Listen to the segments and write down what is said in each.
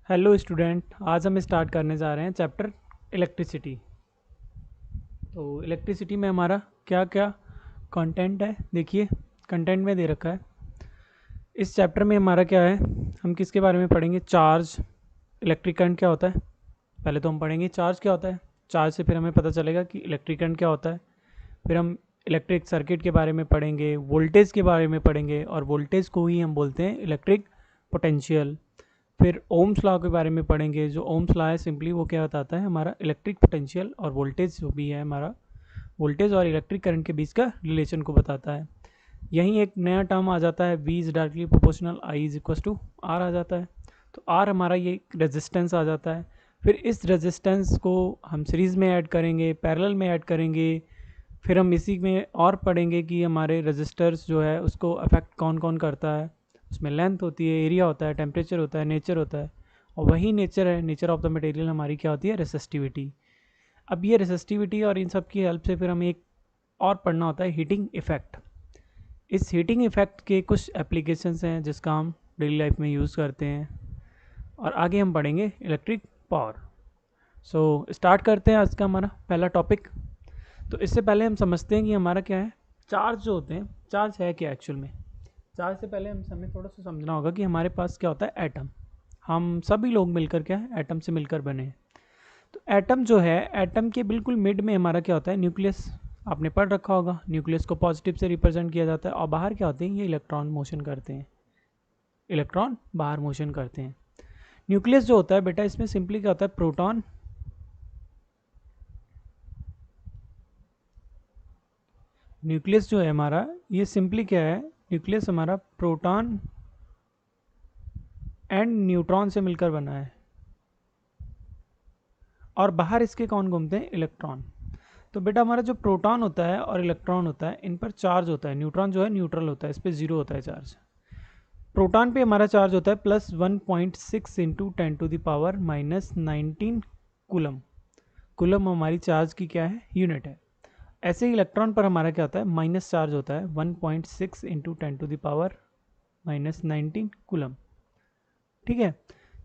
Hello student, आज हम start करने जा रहे हैं चैप्टर इलेक्ट्रिसिटी। तो इलेक्ट्रिसिटी में हमारा क्या क्या कंटेंट है, देखिए कंटेंट में दे रखा है। इस चैप्टर में हमारा क्या है, हम किसके बारे में पढ़ेंगे? चार्ज, इलेक्ट्रिक करंट क्या होता है। पहले तो हम पढ़ेंगे चार्ज क्या होता है। चार्ज से फिर हमें पता चलेगा कि इलेक्ट्रिक करंट क्या होता है। फिर हम इलेक्ट्रिक सर्किट के बारे में पढ़ेंगे, वोल्टेज के बारे में पढ़ेंगे, और वोल्टेज को ही हम बोलते हैं इलेक्ट्रिक पोटेंशियल। फिर ओम्स लॉ के बारे में पढ़ेंगे। जो ओम्स लॉ है सिंपली वो क्या बताता है, हमारा इलेक्ट्रिक पोटेंशियल और वोल्टेज जो भी है, हमारा वोल्टेज और इलेक्ट्रिक करंट के बीच का रिलेशन को बताता है। यहीं एक नया टर्म आ जाता है, V is directly proportional I is equal to R आ जाता है। तो आर हमारा ये रेजिस्टेंस आ जाता है। फिर इस रेजिस्टेंस को हम सीरीज़ में ऐड करेंगे, पैरेलल में ऐड करेंगे। फिर हम इसी में और पढ़ेंगे कि हमारे रजिस्टर्स जो है उसको अफेक्ट कौन कौन करता है। उसमें लेंथ होती है, एरिया होता है, टेम्परेचर होता है, नेचर होता है। और वही नेचर है, नेचर ऑफ द मटेरियल हमारी क्या होती है, रेसिस्टिविटी। अब ये रेसिस्टिविटी और इन सब की हेल्प से फिर हमें एक और पढ़ना होता है, हीटिंग इफेक्ट। इस हीटिंग इफेक्ट के कुछ एप्लीकेशंस हैं जिसका हम डेली लाइफ में यूज़ करते हैं। और आगे हम पढ़ेंगे इलेक्ट्रिक पावर। सो स्टार्ट करते हैं आज का हमारा पहला टॉपिक। तो इससे पहले हम समझते हैं कि हमारा क्या है, चार्ज जो होते हैं। चार्ज है क्या एक्चुअल में? चार्ज से पहले हमें थोड़ा सा समझना होगा कि हमारे पास क्या होता है, एटम। हम सभी लोग मिलकर क्या है, एटम से मिलकर बने हैं। तो एटम जो है, एटम के बिल्कुल मिड में हमारा क्या होता है, न्यूक्लियस। आपने पढ़ रखा होगा, न्यूक्लियस को पॉजिटिव से रिप्रेजेंट किया जाता है। और बाहर क्या होते हैं, ये इलेक्ट्रॉन मोशन करते हैं। इलेक्ट्रॉन बाहर मोशन करते हैं। न्यूक्लियस जो होता है बेटा, इसमें सिंपली क्या होता है, प्रोटॉन। न्यूक्लियस जो है हमारा, ये सिंपली क्या है, न्यूक्लियस हमारा प्रोटॉन एंड न्यूट्रॉन से मिलकर बना है। और बाहर इसके कौन घूमते हैं, इलेक्ट्रॉन। तो बेटा हमारा जो प्रोटॉन होता है और इलेक्ट्रॉन होता है, इन पर चार्ज होता है। न्यूट्रॉन जो है न्यूट्रल होता है, इस पर जीरो होता है चार्ज। प्रोटॉन पे हमारा चार्ज होता है +1.6 इंटू 10⁻⁻19 कूलम। कूलम हमारी चार्ज की क्या है, यूनिट है। ऐसे ही इलेक्ट्रॉन पर हमारा क्या होता है, माइनस चार्ज होता है 1.6 इंटू 10⁻⁻19 कूलम। ठीक है।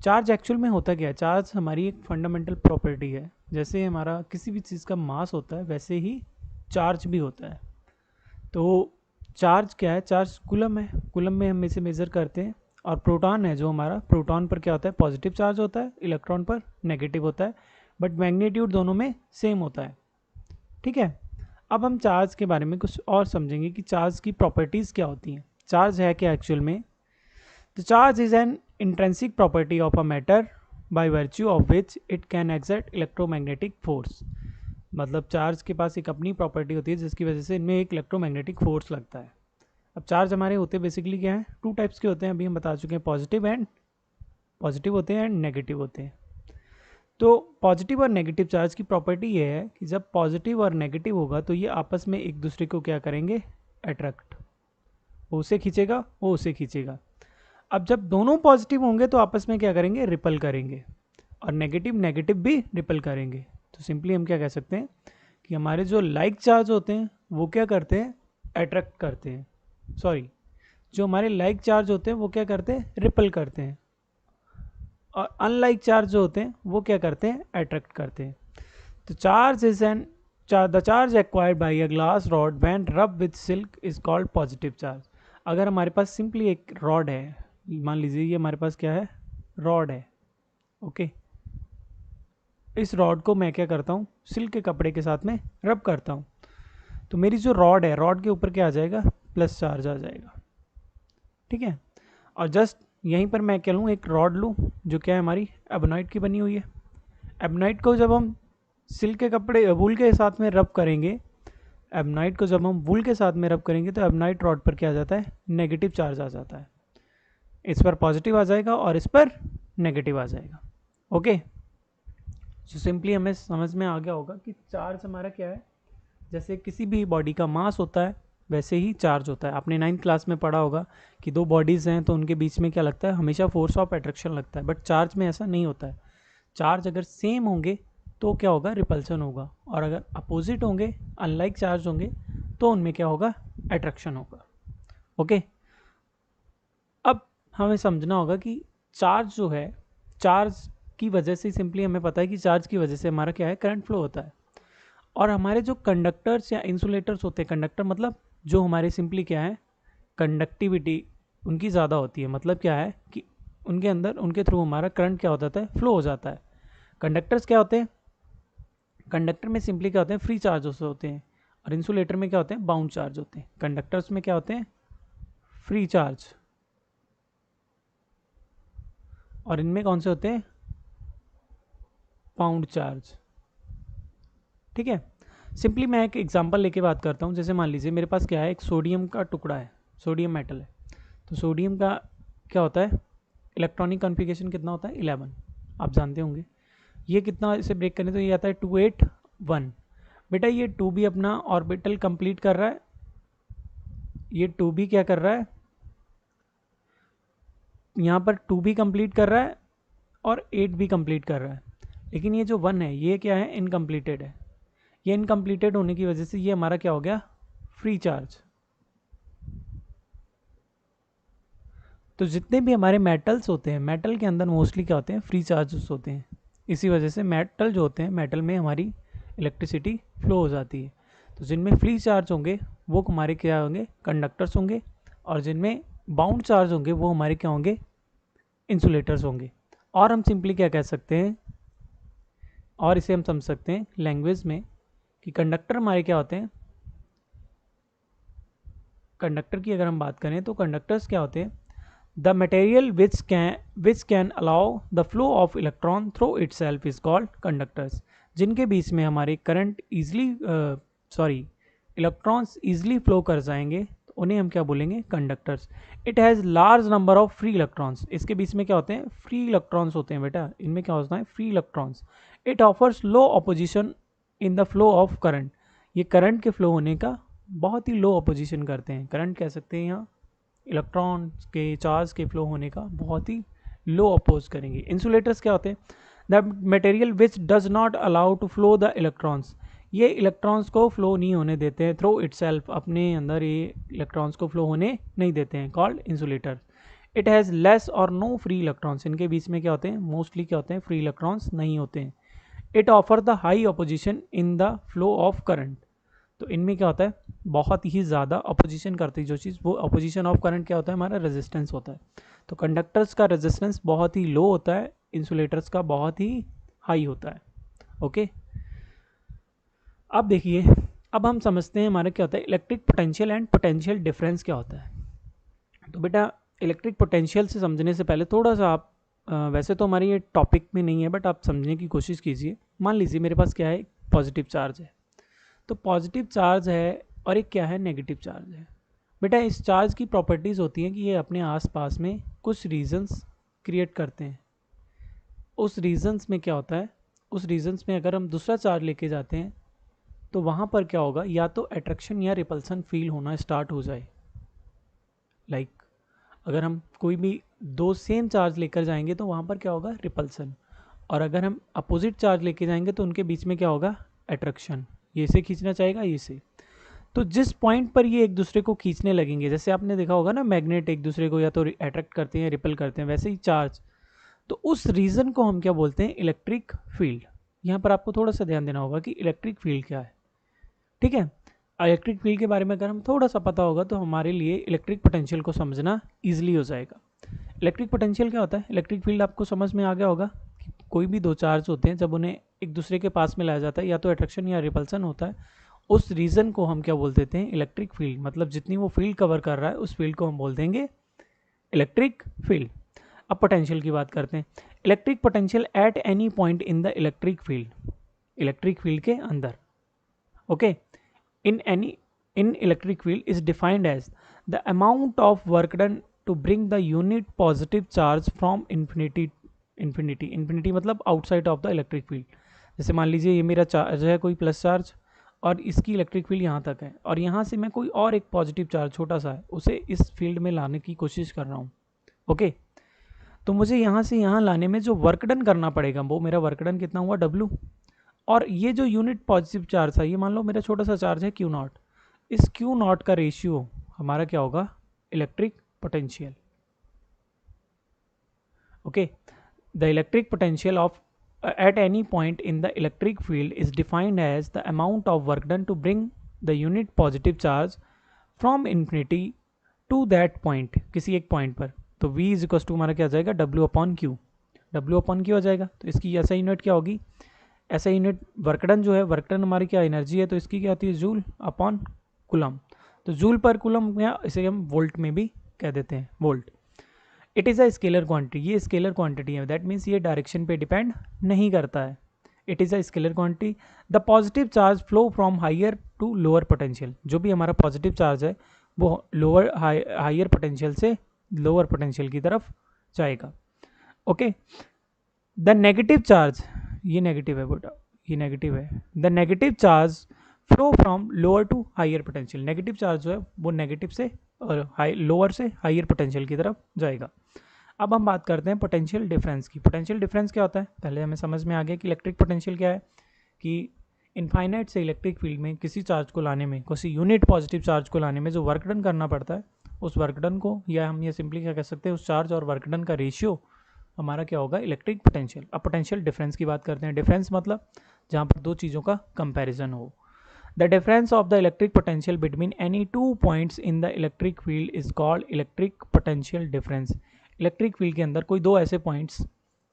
चार्ज एक्चुअल में होता क्या है, चार्ज हमारी एक फंडामेंटल प्रॉपर्टी है। जैसे हमारा किसी भी चीज़ का मास होता है, वैसे ही चार्ज भी होता है। तो चार्ज क्या है, चार्ज कूलम है। कूलम में हम इसे मेज़र करते हैं। और प्रोटॉन है जो हमारा, प्रोटॉन पर क्या होता है, पॉजिटिव चार्ज होता है, इलेक्ट्रॉन पर नेगेटिव होता है। बट मैग्नीट्यूड दोनों में सेम होता है। ठीक है। अब हम चार्ज के बारे में कुछ और समझेंगे कि चार्ज की प्रॉपर्टीज़ क्या होती हैं। चार्ज है क्या एक्चुअल में? The charge is an intrinsic property of a matter by virtue of which it can exert electromagnetic force। मतलब चार्ज के पास एक अपनी प्रॉपर्टी होती है जिसकी वजह से इनमें एक इलेक्ट्रोमैग्नेटिक फोर्स लगता है। अब चार्ज हमारे होते बेसिकली क्या है, टू टाइप्स के होते हैं, अभी हम बता चुके हैं, पॉजिटिव होते हैं एंड नेगेटिव होते हैं। तो पॉजिटिव और नेगेटिव चार्ज की प्रॉपर्टी ये है कि जब पॉजिटिव और नेगेटिव होगा तो ये आपस में एक दूसरे को क्या करेंगे, अट्रैक्ट। वो उसे खींचेगा, वो उसे खींचेगा। अब जब दोनों पॉजिटिव होंगे तो आपस में क्या करेंगे, रिपल करेंगे। और नेगेटिव नेगेटिव भी रिपल करेंगे। तो सिंपली हम क्या कह सकते हैं कि हमारे जो लाइक चार्ज होते हैं वो क्या करते हैं, अट्रैक्ट करते हैं। सॉरी, जो हमारे लाइक चार्ज होते हैं वो क्या करते हैं, रिपल करते हैं। और अनलाइक चार्ज जो होते हैं वो क्या करते हैं, अट्रैक्ट करते हैं। तो charge is an the charge acquired by a glass rod when rub with silk is called positive charge. अगर हमारे पास सिंपली एक रॉड है, मान लीजिए ये हमारे पास क्या है, रॉड है। ओके। इस रॉड को मैं क्या करता हूँ, सिल्क के कपड़े के साथ में रब करता हूँ। तो मेरी जो रॉड है, रॉड के ऊपर क्या आ जाएगा, प्लस चार्ज आ जाएगा। ठीक है। और जस्ट यहीं पर मैं क्या लूँ, एक रॉड लूँ जो क्या है, हमारी एबोनाइट की बनी हुई है। एबोनाइट को जब हम सिल्क के कपड़े वूल के साथ में रब करेंगे, एबोनाइट को जब हम वूल के साथ में रब करेंगे तो एबोनाइट रॉड पर क्या आ जाता है, नेगेटिव चार्ज आ जाता है। इस पर पॉजिटिव आ जाएगा और इस पर नेगेटिव आ जाएगा। ओके। तो सिंपली हमें समझ में आ गया होगा कि चार्ज हमारा क्या है, जैसे किसी भी बॉडी का मास होता है वैसे ही चार्ज होता है। आपने 9th क्लास में पढ़ा होगा कि दो बॉडीज़ हैं तो उनके बीच में क्या लगता है, हमेशा फोर्स ऑफ अट्रैक्शन लगता है। बट चार्ज में ऐसा नहीं होता है। चार्ज अगर सेम होंगे तो क्या होगा, रिपल्सन होगा। और अगर अपोजिट होंगे, अनलाइक चार्ज होंगे, तो उनमें क्या होगा, अट्रैक्शन होगा। ओके। अब हमें समझना होगा कि चार्ज जो है, चार्ज की वजह से, सिंपली हमें पता है कि चार्ज की वजह से हमारा क्या है, करंट फ्लो होता है। और हमारे जो कंडक्टर्स या इंसुलेटर्स होते हैं, कंडक्टर मतलब जो हमारे सिंपली क्या है, कंडक्टिविटी उनकी ज़्यादा होती है, मतलब क्या है कि उनके अंदर, उनके थ्रू हमारा करंट क्या हो जाता है, फ्लो हो जाता है। कंडक्टर्स क्या होते हैं, कंडक्टर में सिंपली क्या होते हैं, फ्री चार्ज होते हैं, और इंसुलेटर में क्या होते हैं, बाउंड चार्ज होते हैं। कंडक्टर्स में क्या होते हैं, फ्री चार्ज, और इनमें कौन से होते हैं, बाउंड चार्ज। ठीक है, सिंपली मैं एक एग्जांपल लेके बात करता हूँ। जैसे मान लीजिए मेरे पास क्या है, एक सोडियम का टुकड़ा है, सोडियम मेटल है। तो सोडियम का क्या होता है, इलेक्ट्रॉनिक कॉन्फ़िगरेशन कितना होता है, 11, आप जानते होंगे। ये कितना, इसे ब्रेक करने तो ये आता है 281। बेटा ये 2 भी अपना ऑर्बिटल कंप्लीट कर रहा है, ये 2 भी क्या कर रहा है, यहाँ पर 2 भी कंप्लीट कर रहा है और 8 भी कंप्लीट कर रहा है। लेकिन ये जो 1 है ये क्या है, इनकम्प्लीटेड है। ये इनकम्प्लीटेड होने की वजह से ये हमारा क्या हो गया, फ्री चार्ज। तो जितने भी हमारे मेटल्स होते हैं, मेटल के अंदर मोस्टली क्या होते हैं, फ्री चार्जेस होते हैं। इसी वजह से मेटल जो होते हैं, मेटल में हमारी इलेक्ट्रिसिटी फ्लो हो जाती है। तो जिनमें फ्री चार्ज होंगे वो हमारे क्या होंगे, कंडक्टर्स होंगे, और जिनमें बाउंड चार्ज होंगे वो हमारे क्या होंगे, इंसुलेटर्स होंगे। और हम सिंपली क्या कह सकते हैं, और इसे हम समझ सकते हैं लैंग्वेज में कि कंडक्टर हमारे क्या होते हैं, कंडक्टर की अगर हम बात करें तो कंडक्टर्स क्या होते हैं, the material which can allow the flow of electron through itself is called conductors. जिनके बीच में हमारे current easily electrons easily flow कर जाएंगे तो उन्हें हम क्या बोलेंगे, conductors. It has large number of free electrons. इसके बीच में क्या होते हैं, फ्री इलेक्ट्रॉन्स होते हैं बेटा, इनमें क्या होता है, free electrons. It offers low opposition in the flow of current. ये करंट के फ्लो होने का बहुत ही लो अपोजिशन करते हैं। करंट कह सकते हैं यहाँ इलेक्ट्रॉन के चार्ज के फ्लो होने का बहुत ही लो अपोज करेंगे। इंसुलेटर्स क्या होते हैं, the material which does not allow to flow the electrons. ये इलेक्ट्रॉन्स को फ्लो नहीं होने देते हैं थ्रू इटसेल्फ, अपने अंदर ये इलेक्ट्रॉन्स को फ्लो होने नहीं देते हैं, called insulator. It has less और नो फ्री इलेक्ट्रॉन्स। इनके बीच में क्या होते हैं, मोस्टली क्या होते हैं, फ्री इलेक्ट्रॉन्स नहीं होते हैं। It offer the high opposition in the flow of current. तो इनमें क्या होता है, बहुत ही ज़्यादा अपोजिशन करती है जो चीज़, वो अपोजिशन ऑफ करंट क्या होता है, हमारा रेजिस्टेंस होता है। तो कंडक्टर्स का रेजिस्टेंस बहुत ही लो होता है, इंसुलेटर्स का बहुत ही हाई होता है। ओके, अब देखिए, अब हम समझते हैं हमारा क्या होता है, electric potential and potential difference क्या होता है। तो बेटा इलेक्ट्रिक पोटेंशियल से समझने से पहले थोड़ा सा आप वैसे तो हमारे ये टॉपिक में नहीं है बट आप समझने की कोशिश कीजिए। मान लीजिए मेरे पास क्या है, पॉजिटिव चार्ज है। तो पॉजिटिव चार्ज है और एक क्या है, नेगेटिव चार्ज है। बेटा इस चार्ज की प्रॉपर्टीज़ होती हैं कि ये अपने आसपास में कुछ रीजन्स क्रिएट करते हैं। उस रीजन्स में क्या होता है, उस रीजन्स में अगर हम दूसरा चार्ज लेके जाते हैं तो वहाँ पर क्या होगा, या तो अट्रैक्शन या रिपल्सन फील होना स्टार्ट हो जाए। लाइक अगर हम कोई भी दो सेम चार्ज लेकर जाएंगे तो वहाँ पर क्या होगा, रिपल्सन। और अगर हम अपोजिट चार्ज लेके जाएंगे तो उनके बीच में क्या होगा, अट्रैक्शन। ये से खींचना चाहेगा ये से। तो जिस पॉइंट पर ये एक दूसरे को खींचने लगेंगे, जैसे आपने देखा होगा ना, मैग्नेट एक दूसरे को या तो अट्रैक्ट करते हैं, रिपल करते हैं, वैसे ही चार्ज। तो उस रीजन को हम क्या बोलते हैं, इलेक्ट्रिक फील्ड। यहाँ पर आपको थोड़ा सा ध्यान देना होगा कि इलेक्ट्रिक फील्ड क्या है। ठीक है, इलेक्ट्रिक फील्ड के बारे में अगर हम थोड़ा सा पता होगा तो हमारे लिए इलेक्ट्रिक पोटेंशियल को समझना ईजिली हो जाएगा। इलेक्ट्रिक पोटेंशियल क्या होता है, इलेक्ट्रिक फील्ड आपको समझ में आ गया होगा कि कोई भी दो चार्ज होते हैं, जब उन्हें एक दूसरे के पास में लाया जाता है, या तो अट्रैक्शन या रिपल्सन होता है, उस रीजन को हम क्या बोल देते हैं, इलेक्ट्रिक फील्ड। मतलब जितनी वो फील्ड कवर कर रहा है उस फील्ड को हम बोल देंगे इलेक्ट्रिक फील्ड। अब पोटेंशियल की बात करते हैं। Electric potential at any point in the electric field, electric field के अंदर। Okay, in electric field is defined as the amount of work done to bring the unit positive charge from infinity मतलब outside of the electric field। जैसे मान लीजिए ये मेरा charge है कोई प्लस चार्ज, और इसकी इलेक्ट्रिक फील्ड यहाँ तक है, और यहाँ से मैं कोई और एक पॉजिटिव चार्ज छोटा सा है उसे इस फील्ड में लाने की कोशिश कर रहा हूँ। ओके, तो मुझे यहाँ से यहाँ लाने में जो वर्क डन करना पड़ेगा वो मेरा वर्क डन कितना हुआ, W। और ये जो यूनिट पॉजिटिव चार्ज था, ये मान लो मेरा छोटा सा चार्ज है Q0, इस Q0 का रेशियो हमारा क्या होगा, electric potential. Okay, the electric potential of at any point in the electric field is defined as the amount of work done to bring the unit positive charge from infinity to that point, किसी एक point पर। तो v is equal to हमारा क्या आ जाएगा, w upon Q, w upon Q आ जाएगा। तो इसकी ऐसा यूनिट क्या होगी, ऐसा यूनिट वर्क डन जो है, वर्क डन हमारी क्या एनर्जी है, तो इसकी क्या होती है, जूल अपॉन कूलम। तो जूल पर कूलम, या इसे हम वोल्ट में भी कह देते हैं, volt. It is a scalar quantity, ये स्केलर क्वांटिटी है, दैट मीन्स ये डायरेक्शन पे डिपेंड नहीं करता है। It is a scalar quantity. The positive charge flow from higher to lower potential, जो भी हमारा पॉजिटिव चार्ज है वो लोअर हायर पोटेंशियल से लोअर पोटेंशियल की तरफ जाएगा। ओके, द नेगेटिव चार्ज, ये नेगेटिव है बेटा, ये नेगेटिव है। The negative charge flow from lower to higher potential, negative charge जो है वो नेगेटिव से और लोअर से हायर पोटेंशियल की तरफ जाएगा। अब हम बात करते हैं पोटेंशियल डिफरेंस की। पोटेंशियल डिफरेंस क्या होता है, पहले हमें समझ में आ गया कि इलेक्ट्रिक पोटेंशियल क्या है, कि इनफाइनाइट से इलेक्ट्रिक फील्ड में किसी चार्ज को लाने में, किसी यूनिट पॉजिटिव चार्ज को लाने में जो वर्क डन करना पड़ता है, उस वर्क डन को, या हम ये सिंपली क्या कह सकते हैं, उस चार्ज और वर्क डन का रेशियो हमारा क्या होगा, इलेक्ट्रिक पोटेंशियल। अब पोटेंशियल डिफरेंस की बात करते हैं। डिफरेंस मतलब जहाँ पर दो चीज़ों का कंपेरिजन हो। The difference of the electric potential between any two points in the electric field is called electric potential difference. Electric field के अंदर कोई दो ऐसे पॉइंट्स,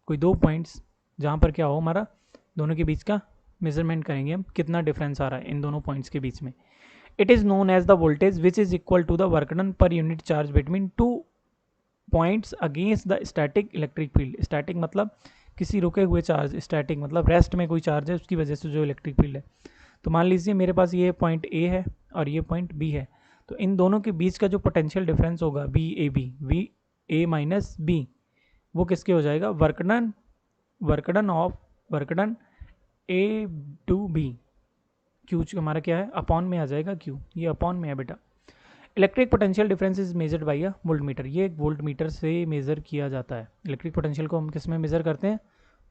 कोई दो पॉइंट्स जहाँ पर क्या हो, हमारा दोनों के बीच का मेजरमेंट करेंगे हम, कितना डिफरेंस आ रहा है इन दोनों पॉइंट्स के बीच में। It is known as the voltage which is equal to the work done per unit charge between two points against the static electric field. Static मतलब किसी रुके हुए चार्ज, स्टैटिक मतलब रेस्ट में कोई चार्ज है उसकी वजह से जो इलेक्ट्रिक फील्ड है। तो मान लीजिए मेरे पास ये पॉइंट ए है और ये पॉइंट बी है, तो इन दोनों के बीच का जो पोटेंशियल डिफरेंस होगा B A B, V A minus B, वो किसके हो जाएगा, work done of work done A to B, Q हमारा क्या है, अपॉन में आ जाएगा क्यू, ये अपॉन में है बेटा। Electric potential difference is measured by a volt meter, ये एक वोल्ट मीटर से मेज़र किया जाता है। इलेक्ट्रिक पोटेंशियल को हम किस में मेज़र करते हैं,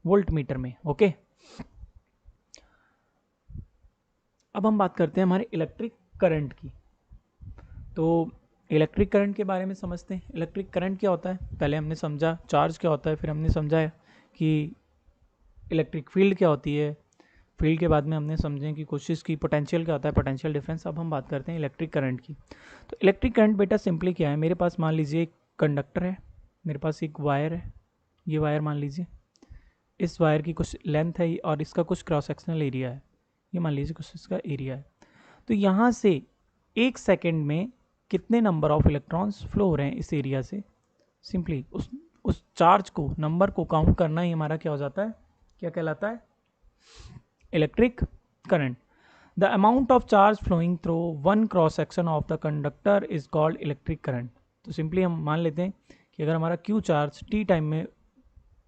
वोल्ट मीटर में। ओके, अब हम बात करते हैं हमारे इलेक्ट्रिक करंट की। तो इलेक्ट्रिक करंट के बारे में समझते हैं। इलेक्ट्रिक करंट क्या होता है, पहले हमने समझा चार्ज क्या होता है, फिर हमने समझा कि इलेक्ट्रिक फील्ड क्या होती है, फील्ड के बाद में हमने समझे कि कोशिश की पोटेंशियल क्या होता है, पोटेंशियल डिफरेंस। अब हम बात करते हैं इलेक्ट्रिक करंट की। तो इलेक्ट्रिक करंट बेटा सिंपली क्या है, मेरे पास मान लीजिए एक कंडक्टर है, मेरे पास एक वायर है, ये वायर मान लीजिए, इस वायर की कुछ लेंथ है और इसका कुछ क्रॉस सेक्शनल एरिया है, ये मान लीजिए कुछ इसका एरिया है। तो यहाँ से एक सेकेंड में कितने नंबर ऑफ इलेक्ट्रॉन्स फ्लो हो रहे हैं इस एरिया से, सिंपली उस चार्ज को, नंबर को काउंट करना ही हमारा क्या हो जाता है, क्या कहलाता है, electric current. The amount of charge flowing through one cross section of the conductor is called electric current. तो सिंपली हम मान लेते हैं कि अगर हमारा क्यू चार्ज टी टाइम में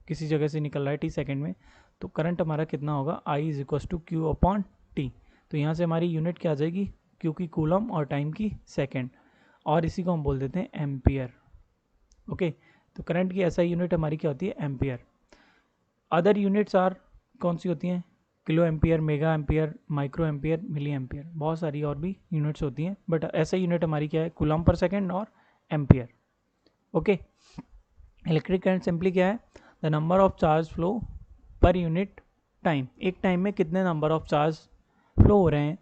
किसी जगह से निकल रहा है, टी सेकेंड में, तो करंट हमारा कितना होगा, I is equal to Q upon T. तो यहाँ से हमारी यूनिट क्या आ जाएगी, क्यू की कूलम और टाइम की सेकेंड, और इसी को हम बोल देते हैं एम्पियर। ओके, तो करंट की ऐसा यूनिट हमारी क्या होती है, एम्पियर। अदर यूनिट्स आर कौन सी होती हैं, kilo ampere, mega ampere, micro ampere, milli ampere, बहुत सारी और भी यूनिट्स होती हैं, बट ऐसा यूनिट हमारी क्या है, कूलम पर सेकेंड और ampere. Okay, electric current simply क्या है, the number of charge flow per unit time, एक टाइम में कितने नंबर ऑफ चार्ज फ्लो हो रहे हैं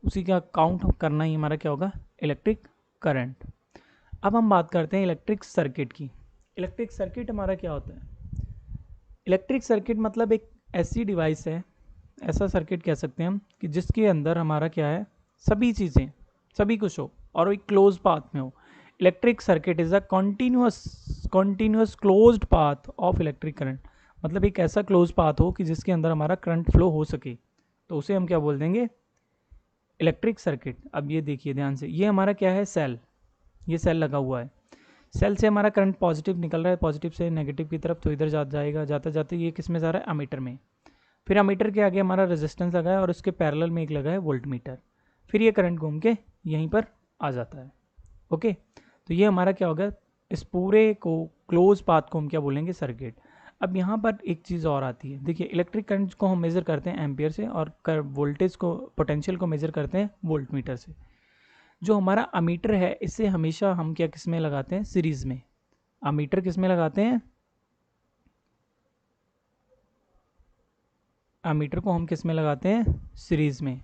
उसी का काउंट करना ही हमारा क्या होगा, इलेक्ट्रिक करंट। अब हम बात करते हैं इलेक्ट्रिक सर्किट की। इलेक्ट्रिक सर्किट हमारा क्या होता है, इलेक्ट्रिक सर्किट मतलब एक ऐसी डिवाइस है, ऐसा सर्किट कह सकते हैं हम, कि जिसके अंदर हमारा क्या है, सभी चीज़ें, सभी कुछ हो और एक क्लोज पाथ में हो। Electric circuit is a continuous closed path of electric current, मतलब एक ऐसा क्लोज पाथ हो कि जिसके अंदर हमारा करंट फ्लो हो सके, तो उसे हम क्या बोल देंगे, इलेक्ट्रिक सर्किट। अब ये देखिए ध्यान से, ये हमारा क्या है, सेल, ये सेल लगा हुआ है, सेल से हमारा करंट पॉजिटिव निकल रहा है, पॉजिटिव से नेगेटिव की तरफ, तो इधर जाएगा, जाते जाते ये किस में जा रहा है, अमीटर में। फिर अमीटर के आगे हमारा रेजिस्टेंस लगा है और उसके पैरेलल में एक लगा है वोल्ट मीटर, फिर ये करंट घूम के यहीं पर आ जाता है। ओके, तो ये हमारा क्या होगा, इस पूरे को क्लोज पाथ को हम क्या बोलेंगे, सर्किट। अब यहाँ पर एक चीज़ और आती है, देखिए इलेक्ट्रिक करंट को हम मेज़र करते हैं एम्पियर से, और वोल्टेज को, पोटेंशियल को मेज़र करते हैं वोल्ट मीटर से। जो हमारा अमीटर है इसे हमेशा हम क्या किस में लगाते हैं, सीरीज़ में। अमीटर किस में लगाते हैं, एमीटर को हम किस में लगाते हैं, सीरीज में,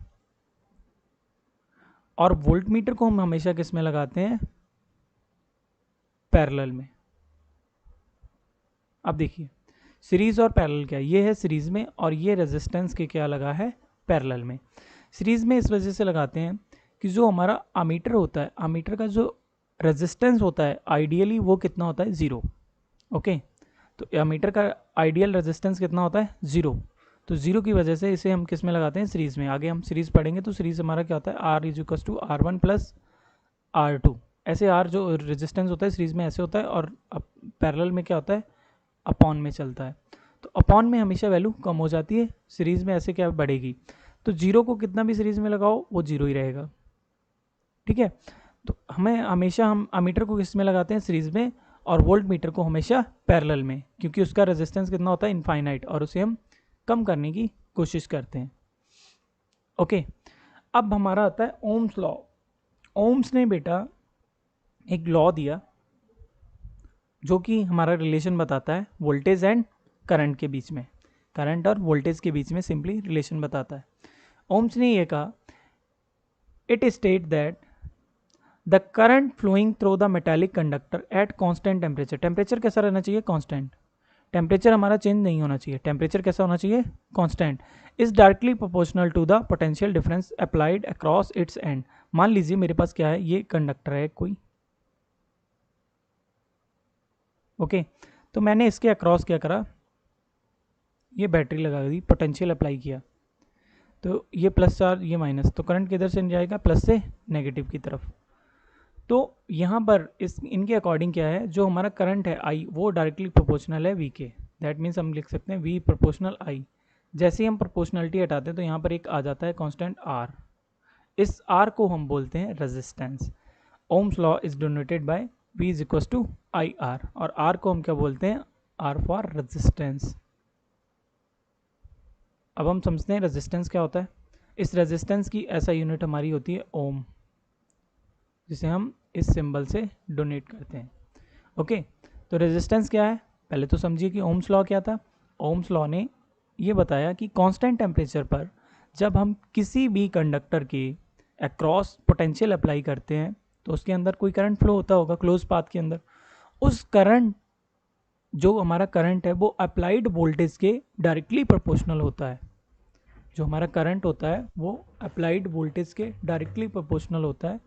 और वोल्ट मीटर को हम हमेशा किस में लगाते हैं, पैरेलल में। अब देखिए सीरीज और पैरेलल क्या है, ये है सीरीज में और ये रेजिस्टेंस के क्या लगा है, पैरेलल में। सीरीज में इस वजह से लगाते हैं कि जो हमारा अमीटर होता है, अमीटर का जो रेजिस्टेंस होता है आइडियली वो कितना होता है, ज़ीरो। ओके, तो अमीटर का आइडियल रेजिस्टेंस कितना होता है, ज़ीरो। तो ज़ीरो की वजह से इसे हम किस में लगाते हैं, सीरीज़ में। आगे हम सीरीज़ पढ़ेंगे तो सीरीज़ हमारा क्या होता है, R is equal to R1 plus R2। ऐसे आर जो रेजिस्टेंस होता है सीरीज़ में ऐसे होता है, और पैरेलल में क्या होता है, अपॉन में चलता है। तो अपॉन में हमेशा वैल्यू कम हो जाती है, सीरीज़ में ऐसे क्या बढ़ेगी। तो जीरो को कितना भी सीरीज़ में लगाओ वो जीरो ही रहेगा, ठीक है। तो हम अमीटर को किस में लगाते हैं, सीरीज़ में, और वोल्ट मीटर को हमेशा पैरेलल में, क्योंकि उसका रेजिस्टेंस कितना होता है, इनफाइनाइट, और उसे हम कम करने की कोशिश करते हैं। ओके, अब हमारा आता है ओम्स लॉ। ओम्स ने बेटा एक लॉ दिया जो कि हमारा रिलेशन बताता है वोल्टेज एंड करंट के बीच में, करंट और वोल्टेज के बीच में सिंपली रिलेशन बताता है। ओम्स ने ये कहा, it state that the current flowing through the metallic conductor at constant temperature, temperature कैसा रहना चाहिए, कांस्टेंट, टेम्परेचर हमारा चेंज नहीं होना चाहिए, टेम्परेचर कैसा होना चाहिए, constant, is directly proportional to the potential difference applied across its end. मान लीजिए मेरे पास क्या है, ये कंडक्टर है कोई, ओके, तो मैंने इसके अक्रॉस क्या करा, ये बैटरी लगा दी, पोटेंशियल अप्लाई किया, तो ये प्लस चार्ज ये माइनस, तो करंट किधर से जाएगा, प्लस से नेगेटिव की तरफ। तो यहाँ पर इनके अकॉर्डिंग क्या है, जो हमारा करंट है आई वो डायरेक्टली प्रोपोर्शनल है वी के, दैट मीन्स हम लिख सकते हैं वी प्रोपोर्शनल आई। जैसे ही हम प्रोपोर्शनलिटी हटाते हैं तो यहाँ पर एक आ जाता है कांस्टेंट आर, इस आर को हम बोलते हैं resistance. Ohm's law is denoted by V is equal to I R, और आर को हम क्या बोलते हैं, आर फॉर रेजिस्टेंस। अब हम समझते हैं रेजिस्टेंस क्या होता है। इस रेजिस्टेंस की ऐसा यूनिट हमारी होती है ओम, जिसे हम इस सिंबल से डोनेट करते हैं। ओके, तो रेजिस्टेंस क्या है, पहले तो समझिए कि ओम्स लॉ क्या था। ओम्स लॉ ने ये बताया कि कांस्टेंट टेम्परेचर पर जब हम किसी भी कंडक्टर के अक्रॉस पोटेंशियल अप्लाई करते हैं तो उसके अंदर कोई करंट फ्लो होता होगा क्लोज पाथ के अंदर, उस करंट, जो हमारा करंट है वो अप्लाइड वोल्टेज के डायरेक्टली प्रोपोर्शनल होता है। जो हमारा करंट होता है वो अप्लाइड वोल्टेज के डायरेक्टली प्रोपोर्शनल होता है।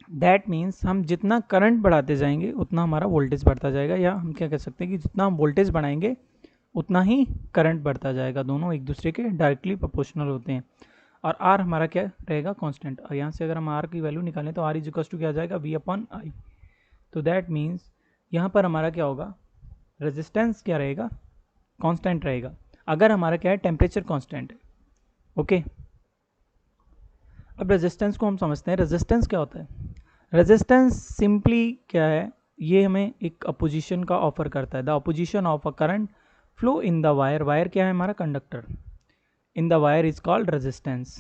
दैट मीन्स हम जितना करंट बढ़ाते जाएंगे उतना हमारा वोल्टेज बढ़ता जाएगा, या हम क्या कह सकते हैं कि जितना हम वोल्टेज बढ़ाएंगे उतना ही करंट बढ़ता जाएगा, दोनों एक दूसरे के डायरेक्टली प्रोपोर्शनल होते हैं। और आर हमारा क्या रहेगा, कांस्टेंट, और यहाँ से अगर हम आर की वैल्यू निकालें तो आर इज इक्वल टू क्या आ जाएगा, वी अपॉन आई। तो दैट मीन्स यहाँ पर हमारा क्या होगा, रेजिस्टेंस क्या रहेगा, कांस्टेंट रहेगा, अगर हमारा क्या है, टेम्परेचर कांस्टेंट है। ओके, अब रेजिस्टेंस को हम समझते हैं, रेजिस्टेंस क्या होता है। रेजिस्टेंस सिंपली क्या है, ये हमें एक अपोजिशन का ऑफर करता है, the opposition of a current flow in the wire, wire क्या है हमारा, conductor, in the wire is called resistance,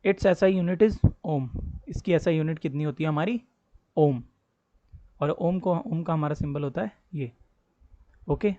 it's ऐसा यूनिट इज ओम, इसकी ऐसा यूनिट कितनी होती है हमारी, ओम, और ओम का हमारा सिंबल होता है ये। ओके